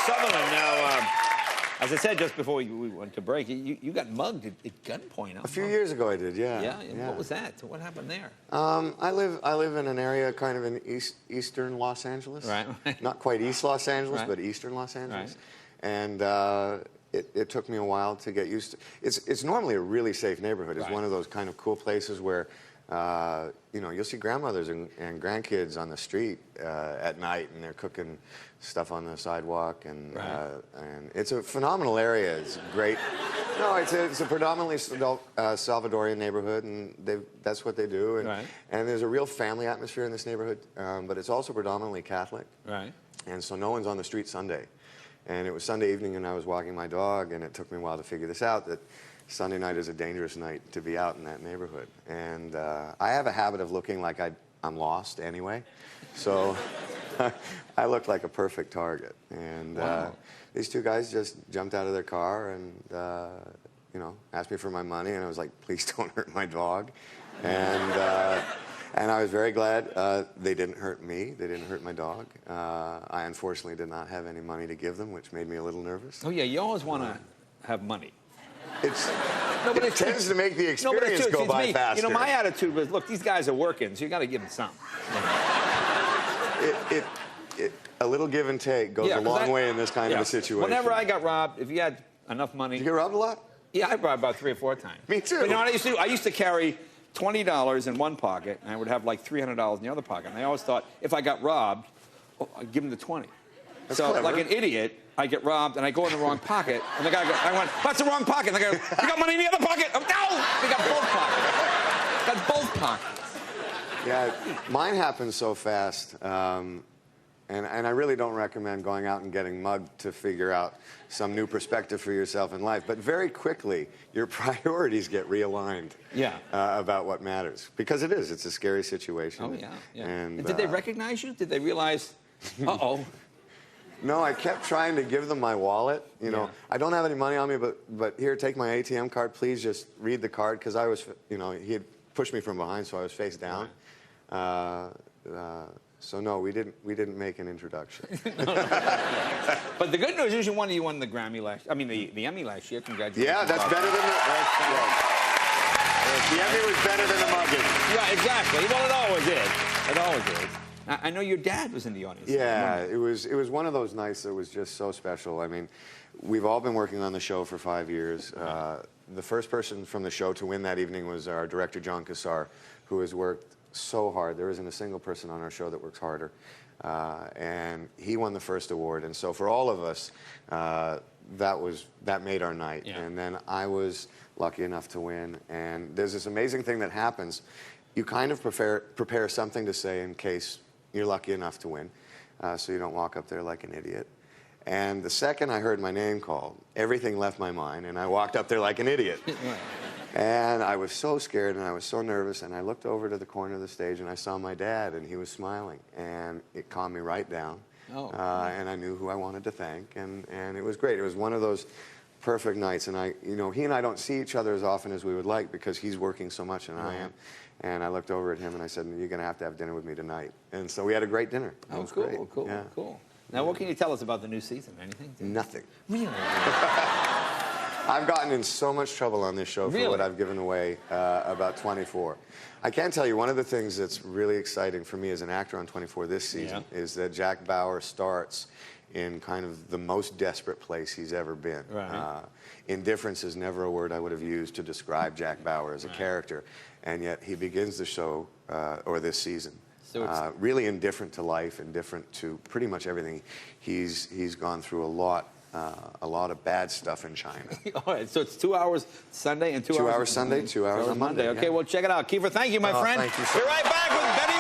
Sutherland. Now, as I said just before we went to break, you got mugged at gunpoint. Huh? A few years ago, I did. Yeah. Yeah. What was that? What happened there? I live in an area kind of in eastern Los Angeles. Right. Not quite East Los Angeles, Right. but eastern Los Angeles. Right. And it took me a while to get used to. It's normally a really safe neighborhood. It's Right. one of those kind of cool places where you'll see grandmothers and grandkids on the street at night, and they're cooking stuff on the sidewalk, and it's a phenomenal area. It's great. No, it's a predominantly Salvadorian neighborhood, and that's what they do. And, and there's a real family atmosphere in this neighborhood, but it's also predominantly Catholic. Right. And so no one's on the street Sunday. And it was Sunday evening, and I was walking my dog, and it took me a while to figure this out, that Sunday night is a dangerous night to be out in that neighborhood. And I have a habit of looking like I'm lost anyway. So I looked like a perfect target. And these two guys just jumped out of their car and, asked me for my money. And I was like, please don't hurt my dog. And I was very glad they didn't hurt me. They didn't hurt my dog. I unfortunately did not have any money to give them, which made me a little nervous. Oh, yeah, you always want to have money. It tends to make the experience go by faster. My attitude was, look, these guys are working, so you got to give them some. A little give and take goes a long way in this kind of a situation. Whenever I got robbed, if you had enough money... Did you get robbed a lot? Yeah, I robbed about 3 or 4 times. Me too. But you know what I used to do? I used to carry $20 in one pocket, and I would have like $300 in the other pocket. And I always thought, if I got robbed, I'd give them the 20. That's so, clever. like an idiot, I get robbed, and I go in the wrong pocket, and the guy goes, I went, that's the wrong pocket. And the guy goes, you got money in the other pocket? No! We got both pockets. Got both pockets. Yeah, mine happened so fast, and I really don't recommend going out and getting mugged to figure out some new perspective for yourself in life. But very quickly, your priorities get realigned about what matters. Because it's a scary situation. Oh, yeah. And did they recognize you? Did they realize, uh-oh? No, I kept trying to give them my wallet. You know, I don't have any money on me, but here, take my ATM card. Please just read the card, because I was, he had pushed me from behind, so I was face down. So no, we didn't make an introduction. But the good news is you won the Grammy the Emmy last year. Congratulations. Yeah, that's better than the Emmy was better than the mugging. Yeah, exactly. Well, it always is. It always is. I know your dad was in the audience. Yeah, it was one of those nights that was just so special. I mean, we've all been working on the show for 5 years. The first person from the show to win that evening was our director, John Cassar, who has worked so hard. There isn't a single person on our show that works harder. And he won the first award. And so for all of us, that made our night. Yeah. And then I was lucky enough to win. And there's this amazing thing that happens. You kind of prepare something to say in case you're lucky enough to win, so you don't walk up there like an idiot. And the second I heard my name called, everything left my mind, and I walked up there like an idiot. And I was so scared, and I was so nervous, and I looked over to the corner of the stage, and I saw my dad, and he was smiling. And it calmed me right down. And I knew who I wanted to thank, and it was great. It was one of those perfect nights. And he and I don't see each other as often as we would like, because he's working so much, and I am. And I looked over at him, and I said, you're going to have dinner with me tonight. And so we had a great dinner. Oh, cool, cool. Now, what can you tell us about the new season? Anything? Nothing. Really? I've gotten in so much trouble on this show for what I've given away about 24. I can tell you, one of the things that's really exciting for me as an actor on 24 this season is that Jack Bauer starts in kind of the most desperate place he's ever been. Right. Indifference is never a word I would have used to describe Jack Bauer as a character, and yet he begins the show, or this season, so really indifferent to life, indifferent to pretty much everything. He's gone through a lot of bad stuff in China. All right, so it's 2 hours Sunday and 2 hours... 2 hours Sunday, 2 hours on Monday. Okay, well, check it out. Kiefer, thank you, my friend. Thank you so much. We're right back with Betty